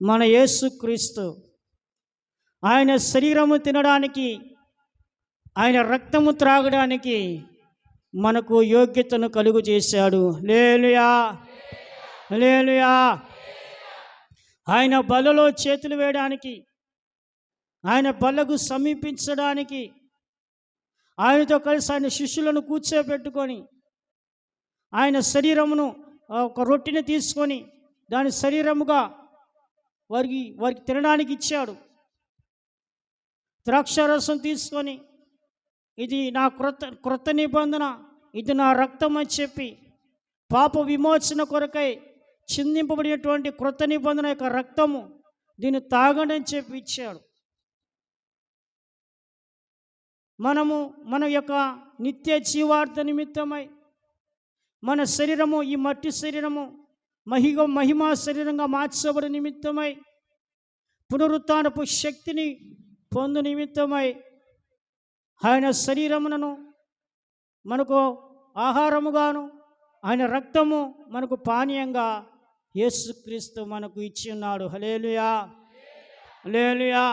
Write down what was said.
మన యేసుక్రీస్తు ఆయన శరీరము తినడానికి, ఆయన రక్తము త్రాగడానికి మనకు యోగ్యతను కలుగు చేశాడు. హల్లెలూయా, హల్లెలూయా. ఆయన బలలో చేతులు వేయడానికి, ఆయన బలకు సమీపించడానికి, ఆయనతో కలిసి ఆయన శిష్యులను కూర్చోబెట్టుకొని ఆయన శరీరమును ఒక రొట్టెని తీసుకొని దాని శరీరముగా వారికి తినడానికి ఇచ్చాడు. ద్రాక్షారసం తీసుకొని ఇది నా క్రొత్త నిబంధన, ఇది నా రక్తం అని చెప్పి పాప విమోచన కొరకై చిందింపబడినటువంటి క్రొత్త నిబంధన యొక్క రక్తము, దీన్ని తాగండి అని చెప్పి ఇచ్చాడు. మన యొక్క నిత్య జీవార్థ నిమిత్తమై మన శరీరము, ఈ మట్టి శరీరము మహిమా శరీరంగా మార్చబడి నిమిత్తమై, పునరుత్థానపు శక్తిని పొందు నిమిత్తమై ఆయన శరీరమునను మనకు ఆహారముగాను, ఆయన రక్తము మనకు పానీయంగా యేసుక్రీస్తు మనకు ఇచ్చి ఉన్నాడు. హల్లెలూయా, హల్లెలూయా.